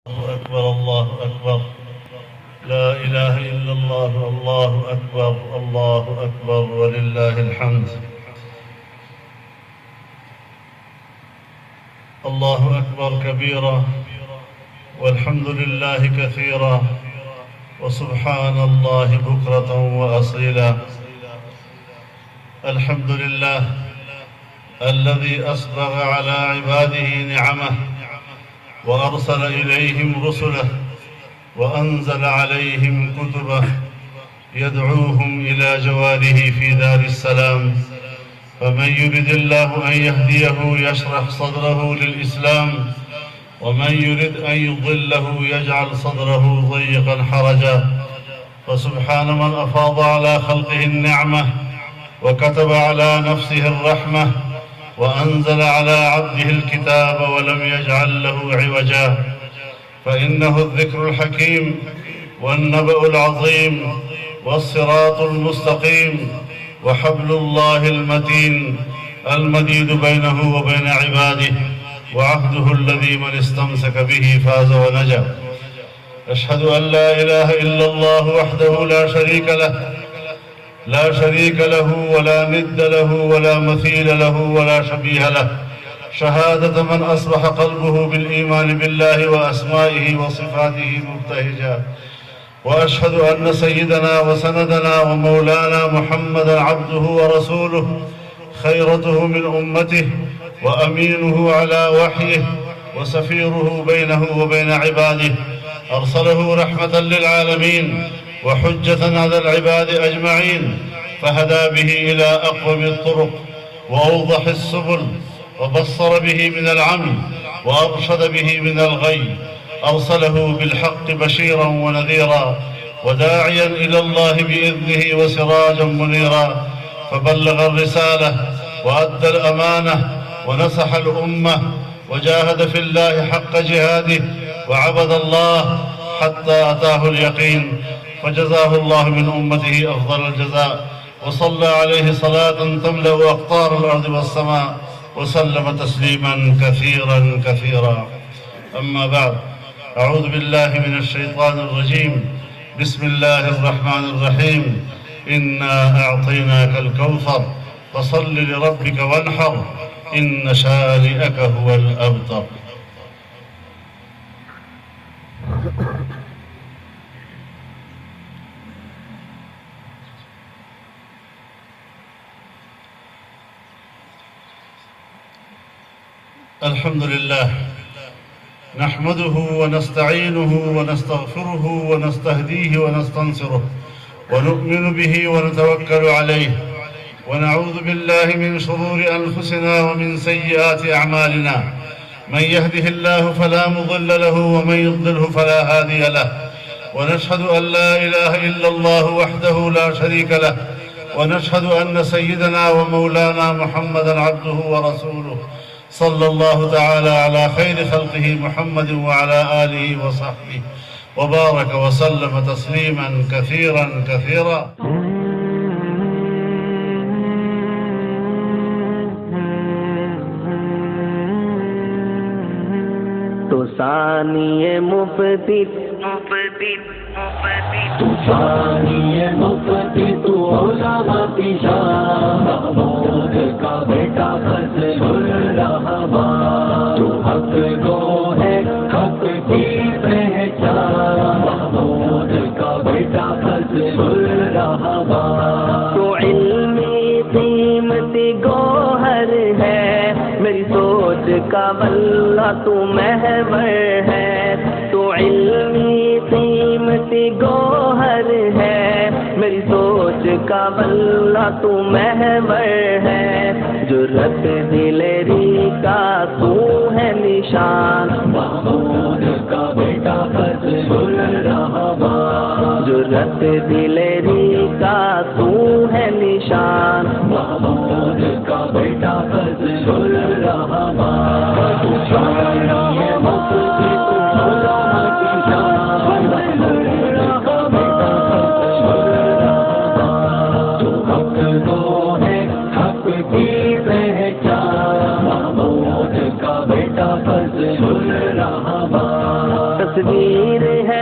الله أكبر الله أكبر. لا إله إلا الله. الله أكبر الله أكبر ولله الحمد. الله أكبر كبيرا والحمد لله كثيرا وسبحان الله بكرة وأصيلا. الحمد لله الذي أسبغ على عباده نعمه وأرسل إليهم رسله وأنزل عليهم كتبه يدعوهم إلى جواله في دار السلام. فمن يرد الله أن يهديه يشرح صدره للإسلام، ومن يرد أن يضله يجعل صدره ضيقا حرجا. فسبحان من أفاض على خلقه النعمة وكتب على نفسه الرحمة وأنزل على عبده الكتاب ولم يجعل له عوجا. فإنه الذكر الحكيم والنبأ العظيم والصراط المستقيم وحبل الله المتين المديد بينه وبين عباده، وعهده الذي من استمسك به فاز ونجا. أشهد أن لا إله إلا الله وحده لا شريك له ولا ند له ولا مثيل له ولا شبيه له، شهادة من أصبح قلبه بالإيمان بالله وأسمائه وصفاته مبتهجا. وأشهد أن سيدنا وسندنا ومولانا محمدا عبده ورسوله، خيرته من أمته وأمينه على وحيه وسفيره بينه وبين عباده، أرسله رحمة للعالمين وحجة على العباد أجمعين، فهدى به إلى أقوم الطرق وأوضح السبل، وبصر به من العمي وأرشد به من الغي. أرسله بالحق بشيرا ونذيرا وداعيا إلى الله بإذنه وسراجا منيرا، فبلغ الرسالة وأدى الأمانة ونصح الأمة وجاهد في الله حق جهاده وعبد الله حتى أتاه اليقين، فجزاه الله من أمته أفضل الجزاء، وصلى عليه صلاة تملأ أقطار الأرض والسماء، وسلم تسليما كثيرا كثيرا. أما بعد، أعوذ بالله من الشيطان الرجيم. بسم الله الرحمن الرحيم. إنا أعطيناك الكوثر فصل لربك وانحر إن شانئك هو الأبتر. الحمد لله نحمده ونستعينه ونستغفره ونستهديه ونستنصره ونؤمن به ونتوكل عليه، ونعوذ بالله من شرور أنفسنا ومن سيئات أعمالنا. من يهده الله فلا مضل له ومن يضلله فلا هادي له، ونشهد أن لا إله إلا الله وحده لا شريك له، ونشهد أن سيدنا ومولانا محمدا عبده ورسوله، صلى الله تعالى على خير خلقه محمد وعلى آله وصحبه وبارك وسلم تسليما كثيرا كثيرا. तो सानिए मुफ्ती तू औलामा की शान, महमूद का बेटा फजलुर रहमान, तू हक गो है हक की पहचान, महमूद का बेटा फजलुर रहमान। तू इल्मी कीमती गोहर है, मेरी सोच का वल्ला तू महवर है। तू इल्मी कीमती गोहर है, मेरी सोच का वल्ला तू महवर है। जुर्रत दिलेरी का तू है निशान, महमूद का बेटा फजलुर रहमान। जुर्रत दिलेरी का तू है निशान, महमूद का बेटा फजलुर रहमान। तू शानिए मुफ्ती तू औलामा की शान, महमूद का बेटा फजलुर रहमान। तू हक गो है हक की पहचान, महमूद का बेटा फजलुर रहमान। तस्वीर है